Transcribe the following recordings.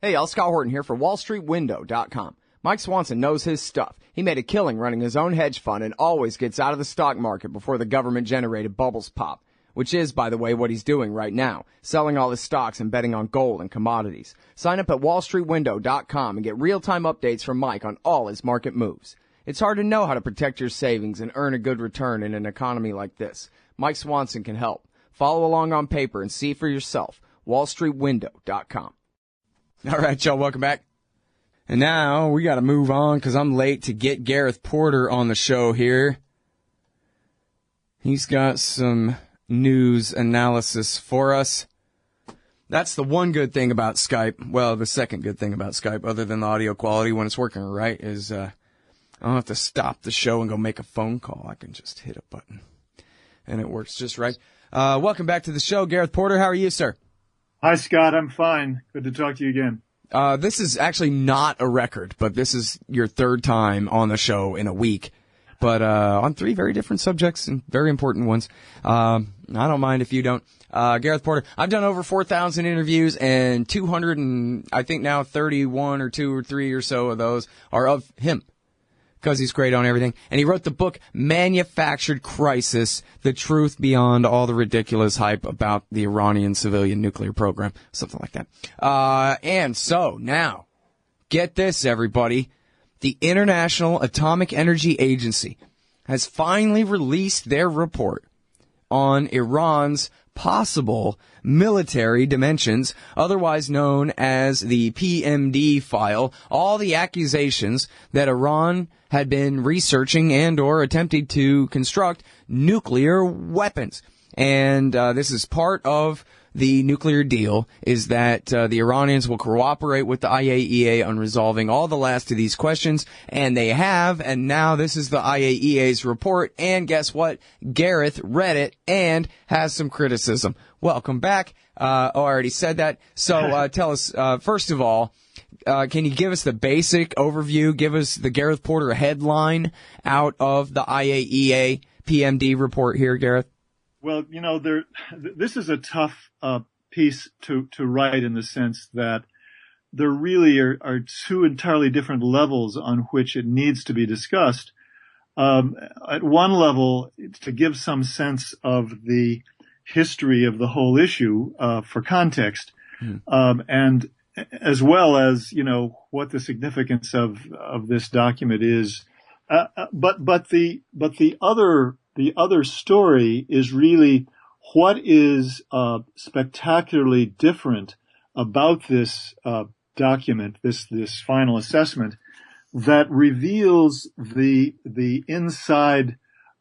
Hey, y'all, Scott Horton here for WallStreetWindow.com. Mike Swanson knows his stuff. He made a killing running his own hedge fund and always gets out of the stock market before the government-generated bubbles pop, which is, by the way, what he's doing right now, selling all his stocks and betting on gold and commodities. Sign up at WallStreetWindow.com and get real-time updates from Mike on all his market moves. It's hard to know how to protect your savings and earn a good return in an economy like this. Mike Swanson can help. Follow along on paper and see for yourself. WallStreetWindow.com. All right, y'all, welcome back. And now we got to move on because I'm late to get Gareth Porter on the show here. He's got some news analysis for us. That's the one good thing about Skype. Well, the second good thing about Skype, other than the audio quality when it's working right, is I don't have to stop the show and go make a phone call. I can just hit a button, and it works just right. Welcome back to the show, Gareth Porter. How are you, sir? Hi, Scott. I'm fine. Good to talk to you again. This is actually not a record, but this is your third time on the show in a week. But on three very different subjects and very important ones. I don't mind if you don't. Gareth Porter, I've done over 4,000 interviews, and 200 and I think now 31 or 2 or 3 or so of those are of him. Because he's great on everything. And he wrote the book, Manufactured Crisis, The Truth Beyond All the Ridiculous Hype About the Iranian Civilian Nuclear Program. Something like that. And so, now, get this, everybody. The International Atomic Energy Agency has finally released their report on Iran's possible military dimensions, otherwise known as the PMD file, all the accusations that Iran had been researching and or attempting to construct nuclear weapons. And this is part of the nuclear deal, is that the Iranians will cooperate with the IAEA on resolving all the last of these questions, and they have, and now this is the IAEA's report, and guess what? Gareth read it and has some criticism. Welcome back. I already said that. So tell us, first of all, can you give us the basic overview, give us the Gareth Porter headline out of the IAEA PMD report here, Gareth? Well, you know, this is a tough piece to write in the sense that there really are two entirely different levels on which it needs to be discussed. At one level, to give some sense of the history of the whole issue for context, and as well as, you know, what the significance of this document is. But the other story is really what is spectacularly different about this document, this final assessment, that reveals the inside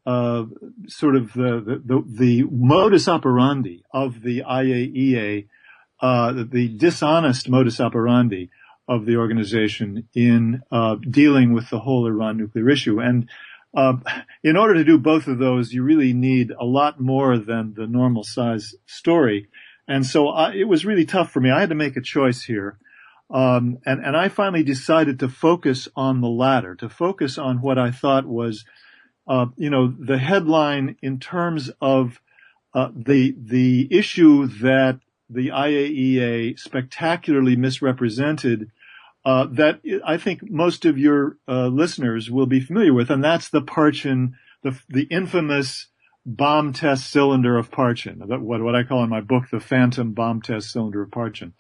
sort of the modus operandi of the IAEA, the dishonest modus operandi of the organization in dealing with the whole Iran nuclear issue. And in order to do both of those, you really need a lot more than the normal size story. And so it was really tough for me. I had to make a choice here. And I finally decided to focus on the latter, to focus on what I thought was, the headline in terms of the issue that the IAEA spectacularly misrepresented, that I think most of your listeners will be familiar with, and that's the Parchin, the infamous bomb test cylinder of Parchin, what I call in my book the phantom bomb test cylinder of Parchin.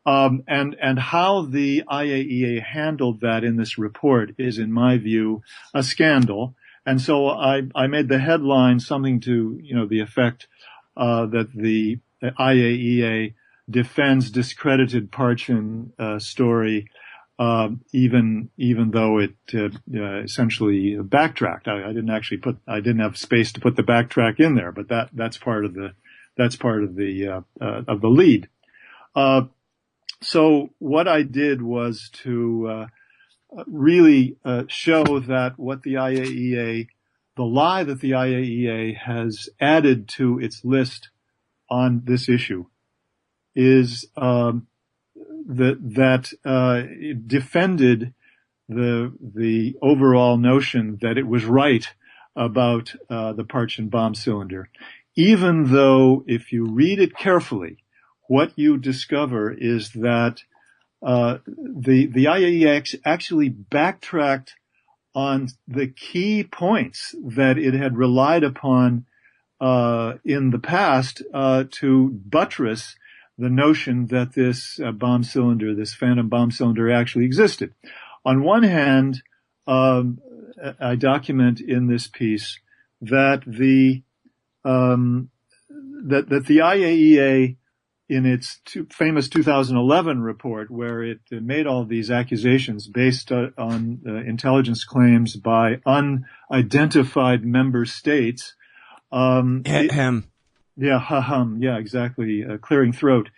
And how the IAEA handled that in this report is, in my view, a scandal. And so I made the headline something to, the effect that the IAEA defends discredited Parchin story, even though it essentially backtracked. I didn't have space to put the backtrack in there, but that's part of the lead. So what I did was to really show that what the lie that the IAEA has added to its list on this issue is that it defended the overall notion that it was right about the Parchin bomb cylinder, even though if you read it carefully, what you discover is that the IAEA actually backtracked on the key points that it had relied upon in the past to buttress the notion that this bomb cylinder, this phantom bomb cylinder, actually existed. On one hand, I document in this piece that the IAEA, in its famous 2011 report, where it made all these accusations based on intelligence claims by unidentified member states. Yeah, exactly. Clearing throat.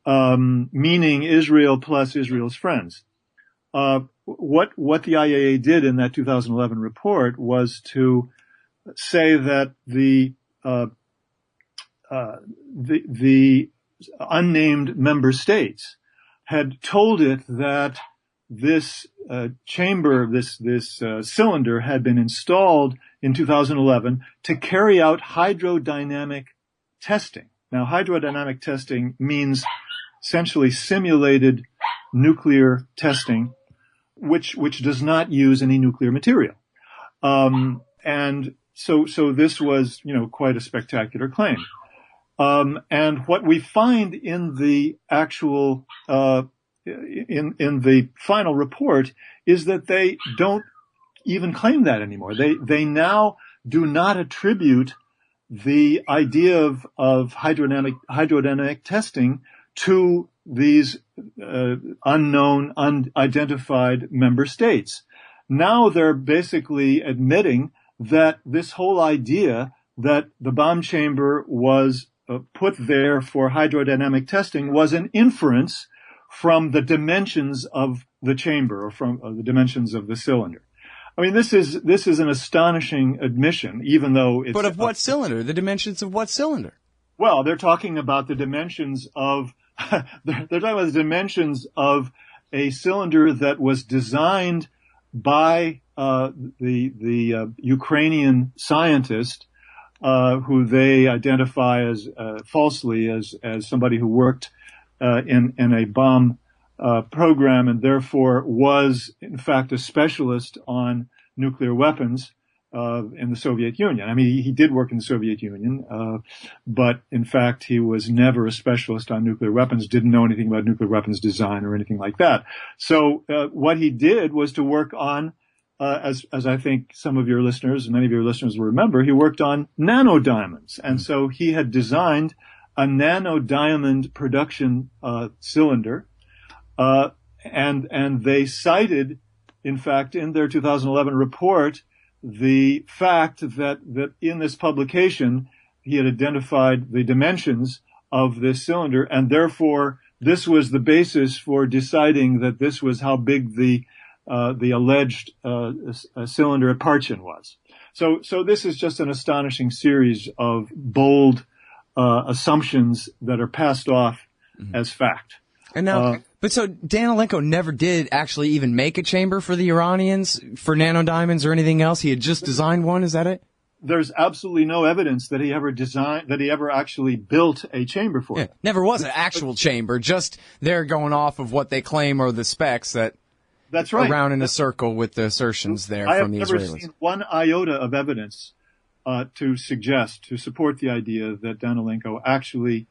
Meaning Israel plus Israel's friends. What the IAEA did in that 2011 report was to say that the unnamed member states had told it that this chamber, this cylinder had been installed in 2011 to carry out hydrodynamic testing. Now, hydrodynamic testing means essentially simulated nuclear testing, which does not use any nuclear material. And so this was, quite a spectacular claim. And what we find in the actual, in the final report is that they don't even claim that anymore. They now do not attribute the idea of hydrodynamic testing to these unknown, unidentified member states. Now they're basically admitting that this whole idea that the bomb chamber was put there for hydrodynamic testing was an inference from the dimensions of the chamber, or from the dimensions of the cylinder. I mean, this is an astonishing admission, even though it's... But of what cylinder? The dimensions of what cylinder? Well, they're talking about the dimensions of... they're talking about the dimensions of a cylinder that was designed by the Ukrainian scientist, who they identify as falsely as somebody who worked in a bomb program, and therefore was in fact a specialist on nuclear weapons in the Soviet Union. I mean, he did work in the Soviet Union, but in fact he was never a specialist on nuclear weapons, didn't know anything about nuclear weapons design or anything like that. So what he did was to work on, as I think some of your listeners, many of your listeners will remember, he worked on nanodiamonds. And so he had designed a nanodiamond production cylinder, and they cited, in fact, in their 2011 report, the fact that in this publication he had identified the dimensions of this cylinder, and therefore this was the basis for deciding that this was how big the alleged cylinder at Parchin was. So this is just an astonishing series of bold assumptions that are passed off as fact. And now, but so Danilenko never did actually even make a chamber for the Iranians for nanodiamonds or anything else. He had just designed one. Is that it? There's absolutely no evidence that he ever actually built a chamber for it. Never was an actual chamber. Just they're going off of what they claim are the specs that. That's right. Around in a circle with the assertions there from the Israelis. I have never seen one iota of evidence to support the idea that Danilenko actually,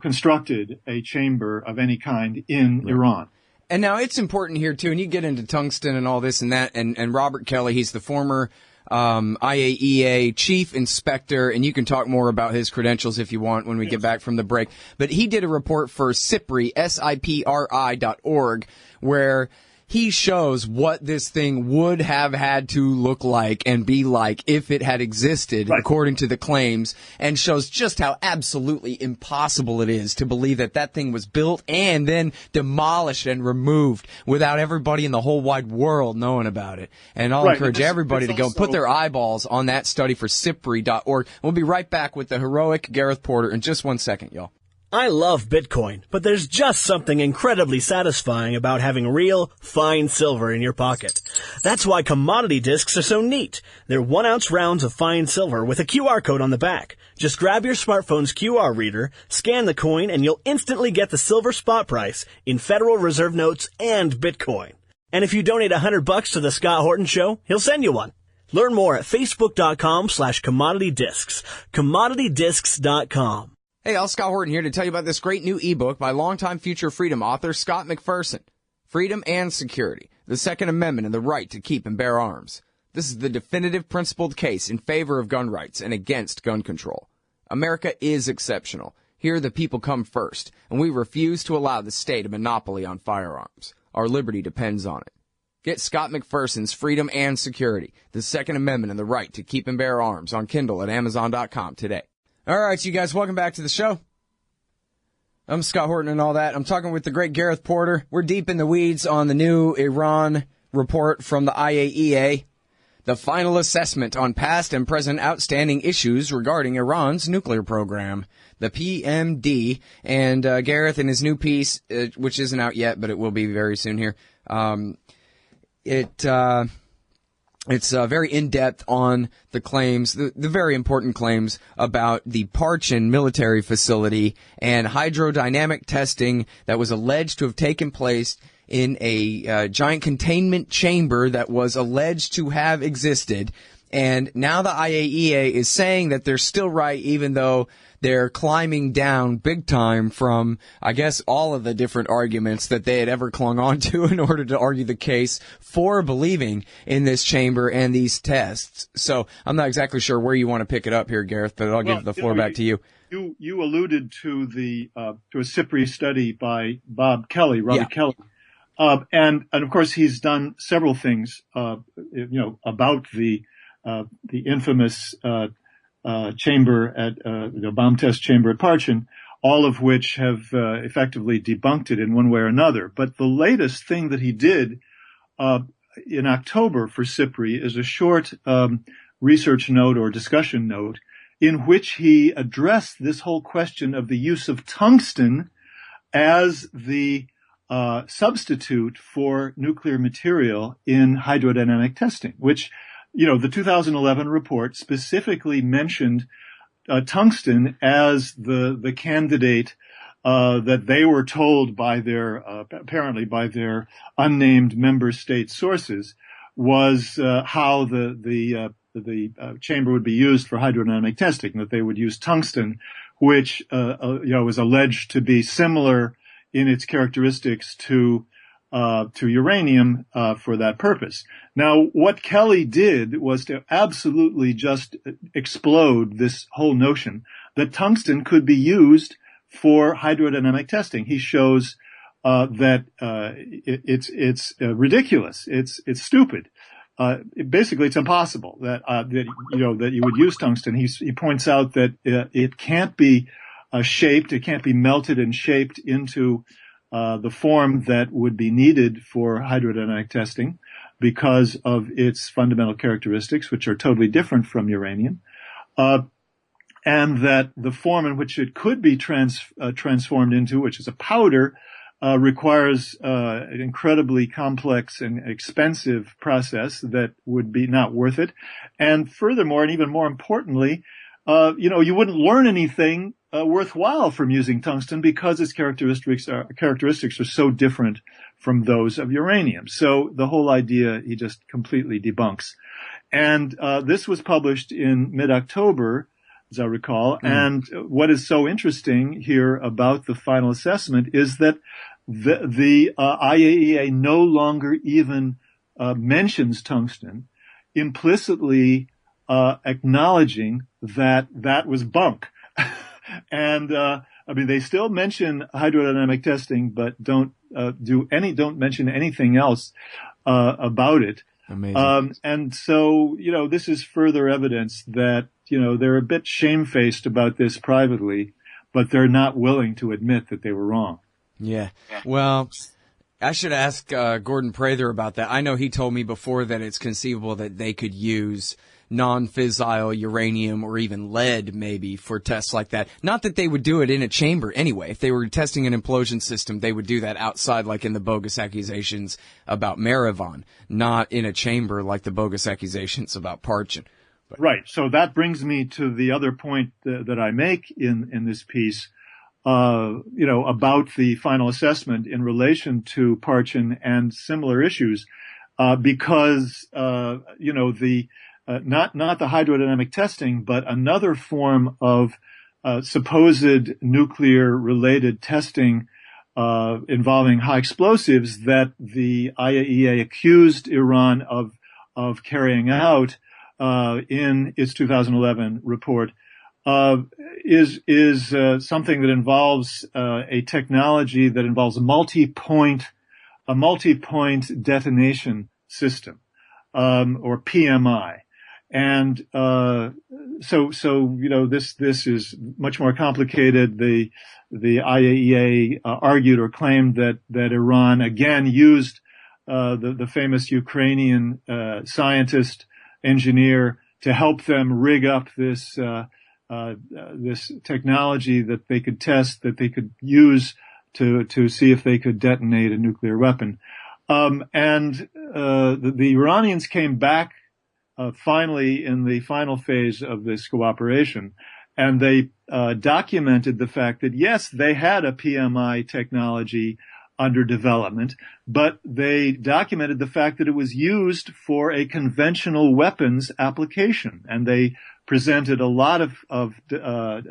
constructed a chamber of any kind in Iran. And now it's important here too, and you get into tungsten and all this and that, and Robert Kelly, he's the former IAEA chief inspector, and you can talk more about his credentials if you want when we get back from the break. But he did a report for SIPRI, SIPRI.org, where he shows what this thing would have had to look like and be like if it had existed, according to the claims, and shows just how absolutely impossible it is to believe that that thing was built and then demolished and removed without everybody in the whole wide world knowing about it. And I'll encourage everybody to go and put their eyeballs on that study for SIPRI.org. We'll be right back with the heroic Gareth Porter in just 1 second, y'all. I love Bitcoin, but there's just something incredibly satisfying about having real, fine silver in your pocket. That's why commodity discs are so neat. They're 1-ounce rounds of fine silver with a QR code on the back. Just grab your smartphone's QR reader, scan the coin, and you'll instantly get the silver spot price in Federal Reserve notes and Bitcoin. And if you donate $100 to the Scott Horton Show, he'll send you one. Learn more at facebook.com/commoditydiscs. commoditydiscs.com. Hey, I'm Scott Horton here to tell you about this great new ebook by longtime Future Freedom author Scott McPherson. Freedom and Security, the Second Amendment and the Right to Keep and Bear Arms. This is the definitive principled case in favor of gun rights and against gun control. America is exceptional. Here the people come first, and we refuse to allow the state a monopoly on firearms. Our liberty depends on it. Get Scott McPherson's Freedom and Security, the Second Amendment and the Right to Keep and Bear Arms on Kindle at Amazon.com today. All right, you guys, welcome back to the show. I'm Scott Horton and all that. I'm talking with the great Gareth Porter. We're deep in the weeds on the new Iran report from the IAEA, the final assessment on past and present outstanding issues regarding Iran's nuclear program, the PMD. And Gareth, in his new piece, which isn't out yet, but it will be very soon here, It's very in-depth on the claims, the very important claims about the Parchin military facility and hydrodynamic testing that was alleged to have taken place in a giant containment chamber that was alleged to have existed. And now the IAEA is saying that they're still right, even though they're climbing down big time from, I guess, all of the different arguments that they had ever clung on to in order to argue the case for believing in this chamber and these tests. So I'm not exactly sure where you want to pick it up here, Gareth, but I'll give the floor back to you. You alluded to to a SIPRI study by Robbie Kelly. And of course he's done several things, about the infamous chamber at the bomb test chamber at Parchin, all of which have effectively debunked it in one way or another. But the latest thing that he did in October for SIPRI is a short research note or discussion note in which he addressed this whole question of the use of tungsten as the substitute for nuclear material in hydrodynamic testing, which the 2011 report specifically mentioned tungsten as the candidate that they were told by apparently by their unnamed member state sources was how the chamber would be used for hydrodynamic testing, that they would use tungsten, which was alleged to be similar in its characteristics to uranium for that purpose. Now, what Kelly did was to absolutely just explode this whole notion that tungsten could be used for hydrodynamic testing. He shows that it's ridiculous. It's stupid. Basically, it's impossible that you would use tungsten. He points out that it can't be shaped. It can't be melted and shaped into the form that would be needed for hydrodynamic testing because of its fundamental characteristics, which are totally different from uranium, and that the form in which it could be transformed into, which is a powder, requires an incredibly complex and expensive process that would be not worth it. And furthermore, and even more importantly, you wouldn't learn anything worthwhile from using tungsten because its characteristics are so different from those of uranium. So the whole idea he just completely debunks. And this was published in mid-October, as I recall. And what is so interesting here about the final assessment is that the IAEA no longer even mentions tungsten, implicitly acknowledging that was bunk. And they still mention hydrodynamic testing, but don't mention anything else about it. Amazing. And so, this is further evidence that, they're a bit shamefaced about this privately, but they're not willing to admit that they were wrong. Yeah. Well, I should ask Gordon Prather about that. I know he told me before that it's conceivable that they could use non-fissile uranium or even lead maybe for tests like that. Not that they would do it in a chamber anyway. If they were testing an implosion system, they would do that outside, like in the bogus accusations about Marathon, not in a chamber like the bogus accusations about Parchin. Right. So that brings me to the other point that I make in this piece, about the final assessment in relation to Parchin and similar issues, because not the hydrodynamic testing, but another form of supposed nuclear related testing involving high explosives that the IAEA accused Iran of carrying out in its 2011 report is something that involves a technology that involves a multi-point detonation system, or PMI. And this is much more complicated. The IAEA argued or claimed that Iran again used the famous Ukrainian scientist engineer to help them rig up this technology that they could test, that they could use to see if they could detonate a nuclear weapon. The Iranians came back finally in the final phase of this cooperation, and they documented the fact that yes, they had a PMI technology under development, but they documented the fact that it was used for a conventional weapons application, and they presented a lot of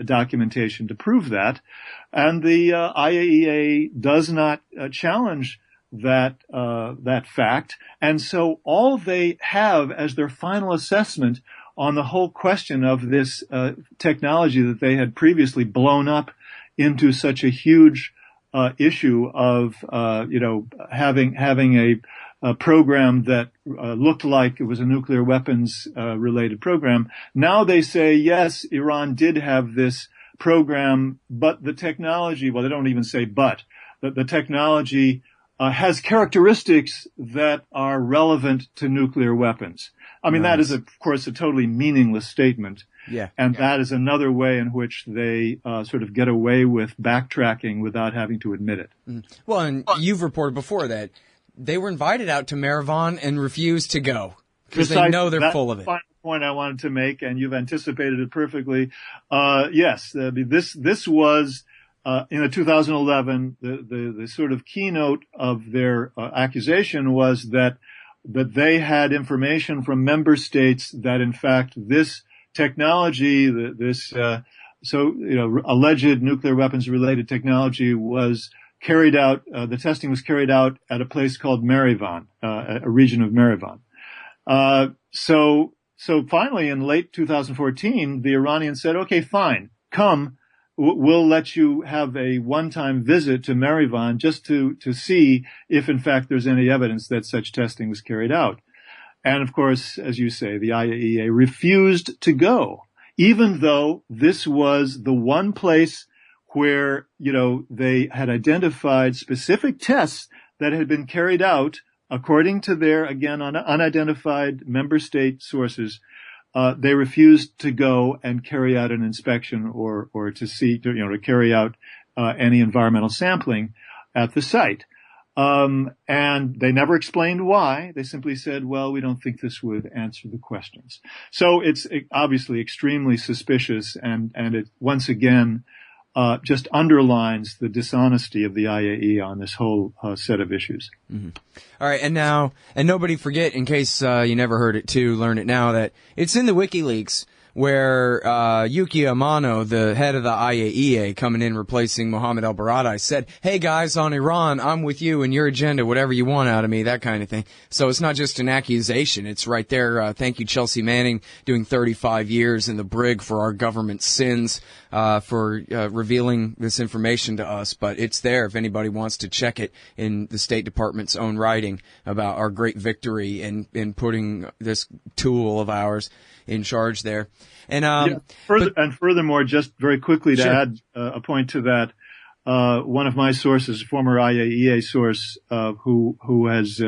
documentation to prove that. And the IAEA does not challenge that fact. And so all they have as their final assessment on the whole question of this technology that they had previously blown up into such a huge issue of having a program that looked like it was a nuclear weapons related program. Now they say yes, Iran did have this program, but the technology, well, they don't even say but, the technology has characteristics that are relevant to nuclear weapons. I mean, that is, of course, a totally meaningless statement. Yeah. And that is another way in which they sort of get away with backtracking without having to admit it. Well, and you've reported before that they were invited out to Marathon and refused to go because they know they're full of it. That's the final point I wanted to make, and you've anticipated it perfectly. Yes, this was in the 2011, the sort of keynote of their accusation was that they had information from member states that, in fact, this technology, alleged nuclear weapons related technology was carried out, the testing was carried out at a place called Marathon, a region of Marathon. So finally in late 2014, the Iranians said, okay, fine, come, we'll let you have a one-time visit to Marathon just to see if in fact there's any evidence that such testing was carried out. And of course, as you say, the IAEA refused to go, even though this was the one place where, they had identified specific tests that had been carried out according to their, again, unidentified member state sources. They refused to go and carry out an inspection or to see, to carry out any environmental sampling at the site. And they never explained why. They simply said, well, we don't think this would answer the questions. So it's obviously extremely suspicious, and it once again just underlines the dishonesty of the IAEA on this whole set of issues. Mm-hmm. All right, and nobody forget, in case you never heard it too, learn it now, that it's in the WikiLeaks where Yuki Amano, the head of the IAEA, coming in replacing Mohammed El-Baradei, said, hey guys, on Iran, I'm with you and your agenda, whatever you want out of me, that kind of thing. So it's not just an accusation, it's right there. Thank you, Chelsea Manning, doing 35 years in the brig for our government sins, for revealing this information to us. But it's there if anybody wants to check it in the State Department's own writing about our great victory in putting this tool of ours in charge there. And furthermore, just very quickly to add a point to that, one of my sources, former IAEA source, who has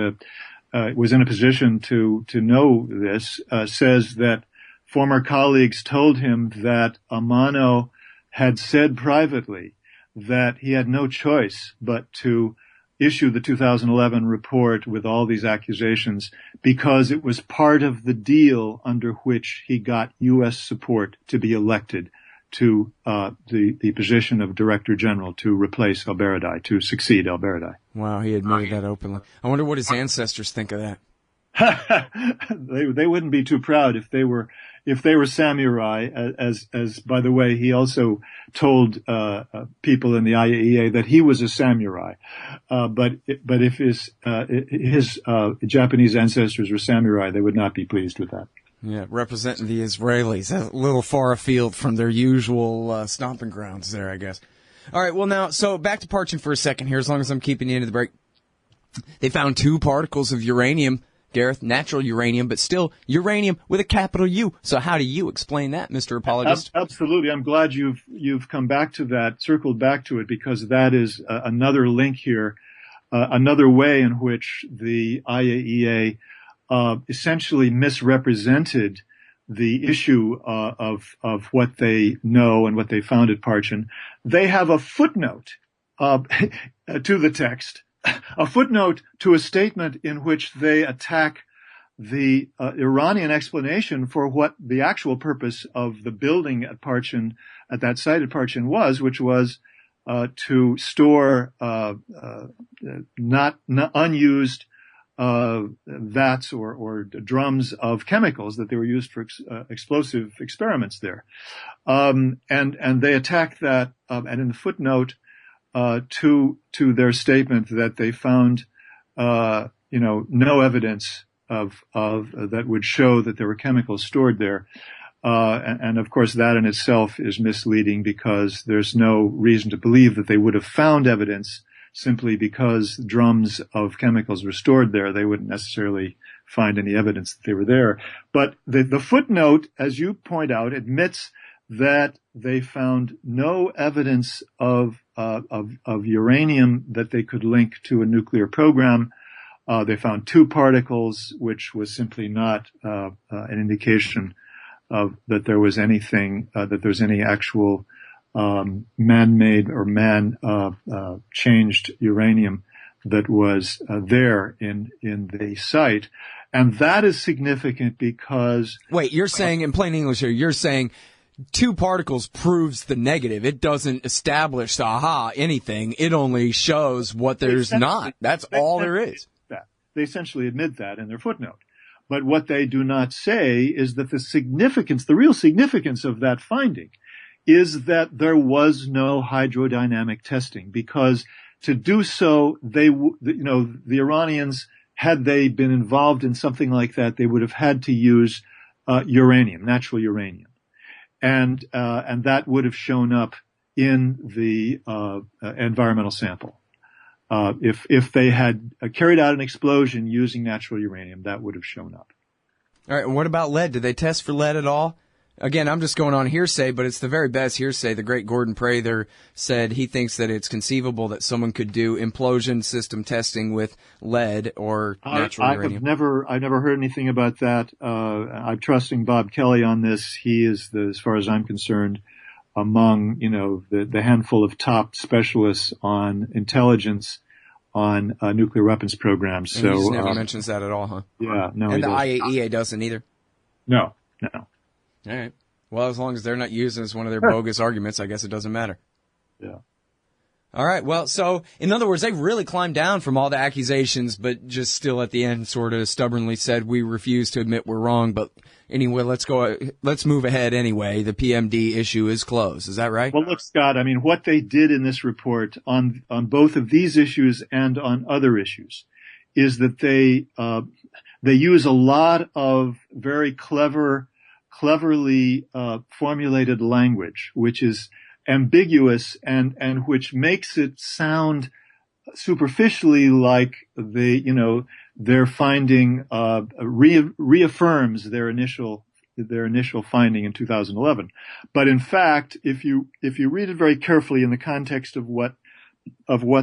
was in a position to know this, says that former colleagues told him that Amano had said privately that he had no choice but to issue the 2011 report with all these accusations because it was part of the deal under which he got U.S. support to be elected to the position of Director General to replace El-Baradei, to succeed El-Baradei. Wow, he admitted that openly. I wonder what his ancestors think of that. They wouldn't be too proud if they were samurai. As by the way, he also told people in the IAEA that he was a samurai. But if his Japanese ancestors were samurai, they would not be pleased with that. Yeah, representing the Israelis, a little far afield from their usual stomping grounds there, I guess. All right, well now, so back to Parchin for a second here, as long as I'm keeping you into the break. They found 2 particles of uranium, Gareth, natural uranium, but still uranium with a capital U. So how do you explain that, Mr. Apologist? Absolutely. I'm glad you've come back to that, circled back to it, because that is another link here, another way in which the IAEA essentially misrepresented the issue of what they know and what they found at Parchin. They have a footnote to the text, a footnote to a statement in which they attack the Iranian explanation for what the actual purpose of the building at Parchin, at that site at Parchin was, which was to store not unused vats or drums of chemicals that they were used for explosive experiments there. And they attacked that, and in the footnote, to their statement that they found, no evidence of that would show that there were chemicals stored there. And of course that in itself is misleading because there's no reason to believe that they would have found evidence simply because drums of chemicals were stored there. They wouldn't necessarily find any evidence that they were there. But the footnote, as you point out, admits that they found no evidence of uranium that they could link to a nuclear program. They found 2 particles, which was simply not an indication of that there was anything, that there's any actual man-made or man-changed uranium that was there in the site. And that is significant because... Wait, you're saying, in plain English here, you're saying 2 particles proves the negative. It doesn't establish, anything. It only shows what there's not. That's all there is. They essentially admit that in their footnote. But what they do not say is that the real significance of that finding is that there was no hydrodynamic testing, because to do so, the Iranians, had they been involved in something like that, they would have had to use uranium, natural uranium. And that would have shown up in the environmental sample. If they had carried out an explosion using natural uranium, that would have shown up. All right. What about lead? Did they test for lead at all? Again, I'm just going on hearsay, but it's the very best hearsay. The great Gordon Prather said he thinks that it's conceivable that someone could do implosion system testing with lead or natural uranium. I've never heard anything about that. I'm trusting Bob Kelly on this. He is, as far as I'm concerned, among, the handful of top specialists on intelligence on nuclear weapons programs. And he just never mentions that at all, huh? Yeah, no. And the IAEA doesn't either? No. All right. Well, as long as they're not using it as one of their bogus arguments, I guess it doesn't matter. Yeah. All right. Well, so in other words, they really climbed down from all the accusations, but just still at the end sort of stubbornly said, we refuse to admit we're wrong. But anyway, let's move ahead anyway. The PMD issue is closed. Is that right? Well, look, Scott, what they did in this report on both of these issues and on other issues is that they use a lot of very cleverly formulated language, which is ambiguous and which makes it sound superficially like their finding reaffirms their initial finding in 2011. But in fact, if you read it very carefully in the context of what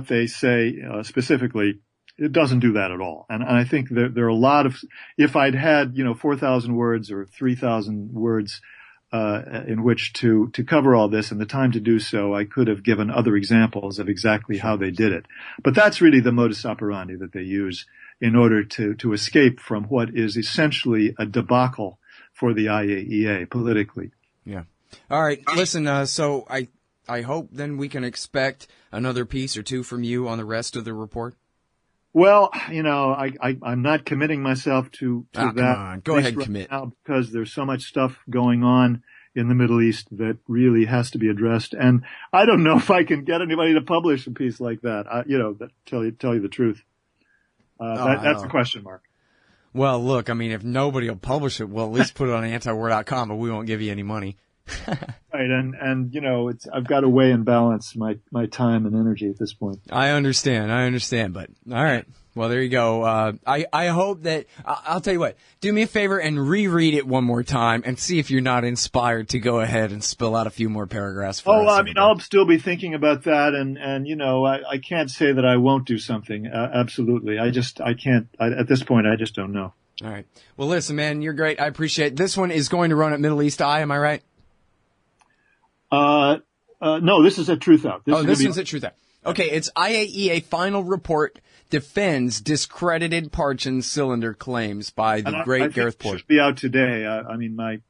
they say specifically, it doesn't do that at all. And I think there are a lot of, if I'd had, 4,000 words or 3,000 words, in which to cover all this and the time to do so, I could have given other examples of exactly how they did it. But that's really the modus operandi that they use in order to escape from what is essentially a debacle for the IAEA politically. Yeah. All right. Listen, so I hope then we can expect another piece or two from you on the rest of the report. Well, I'm not committing myself to that. Come on. Go ahead and commit. Now, because there's so much stuff going on in the Middle East that really has to be addressed. And I don't know if I can get anybody to publish a piece like that. Tell you the truth. That's a question mark. Well, look, I mean, if nobody will publish it, we'll at least put it on antiwar.com, but we won't give you any money. Right, and I've got to weigh and balance my time and energy at this point. I understand, but all right. Well, there you go. I hope that, I'll tell you what, do me a favor and reread it one more time and see if you're not inspired to go ahead and spill out a few more paragraphs for us. I'll still be thinking about that, and I can't say that I won't do something. Absolutely. I can't, at this point, I just don't know. All right. Well, listen, man, you're great. I appreciate it. This one is going to run at Middle East Eye, am I right? No, this is at Truth Out. This one's at Truth Out. Okay, it's IAEA final report defends discredited Parchin cylinder claims by the great Gareth Porter. It should be out today.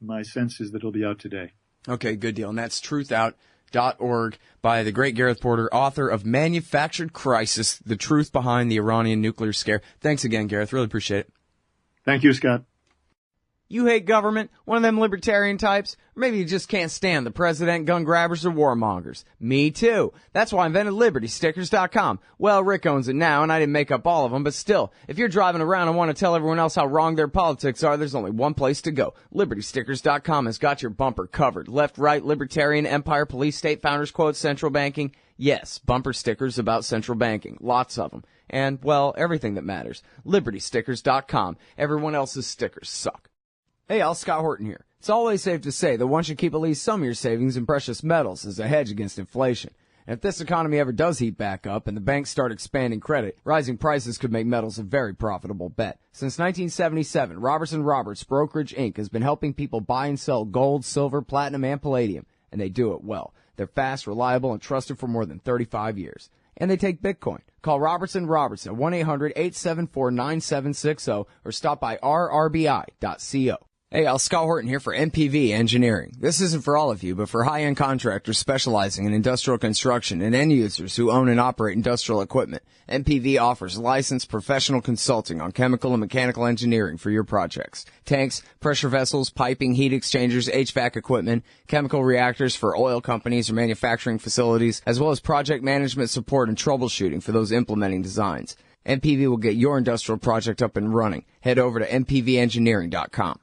My sense is that it'll be out today. Okay, good deal. And that's truthout.org by the great Gareth Porter, author of Manufactured Crisis, The Truth Behind the Iranian Nuclear Scare. Thanks again, Gareth. Really appreciate it. Thank you, Scott. You hate government? One of them libertarian types? Or maybe you just can't stand the president, gun grabbers, or warmongers. Me too. That's why I invented LibertyStickers.com. Well, Rick owns it now, and I didn't make up all of them, but still, if you're driving around and want to tell everyone else how wrong their politics are, there's only one place to go. LibertyStickers.com has got your bumper covered. Left, right, libertarian, empire, police, state, founders, quotes, central banking. Yes, bumper stickers about central banking. Lots of them. And, well, everything that matters. LibertyStickers.com. Everyone else's stickers suck. Hey, Scott Horton here. It's always safe to say that one should keep at least some of your savings in precious metals as a hedge against inflation. And if this economy ever does heat back up and the banks start expanding credit, rising prices could make metals a very profitable bet. Since 1977, Robertson Roberts Brokerage Inc. has been helping people buy and sell gold, silver, platinum, and palladium, and they do it well. They're fast, reliable, and trusted for more than 35 years. And they take Bitcoin. Call Robertson Roberts at 1-800-874-9760 or stop by rrbi.co. Hey, Scott Horton here for MPV Engineering. This isn't for all of you, but for high-end contractors specializing in industrial construction and end users who own and operate industrial equipment. MPV offers licensed professional consulting on chemical and mechanical engineering for your projects. Tanks, pressure vessels, piping, heat exchangers, HVAC equipment, chemical reactors for oil companies or manufacturing facilities, as well as project management support and troubleshooting for those implementing designs. MPV will get your industrial project up and running. Head over to mpvengineering.com.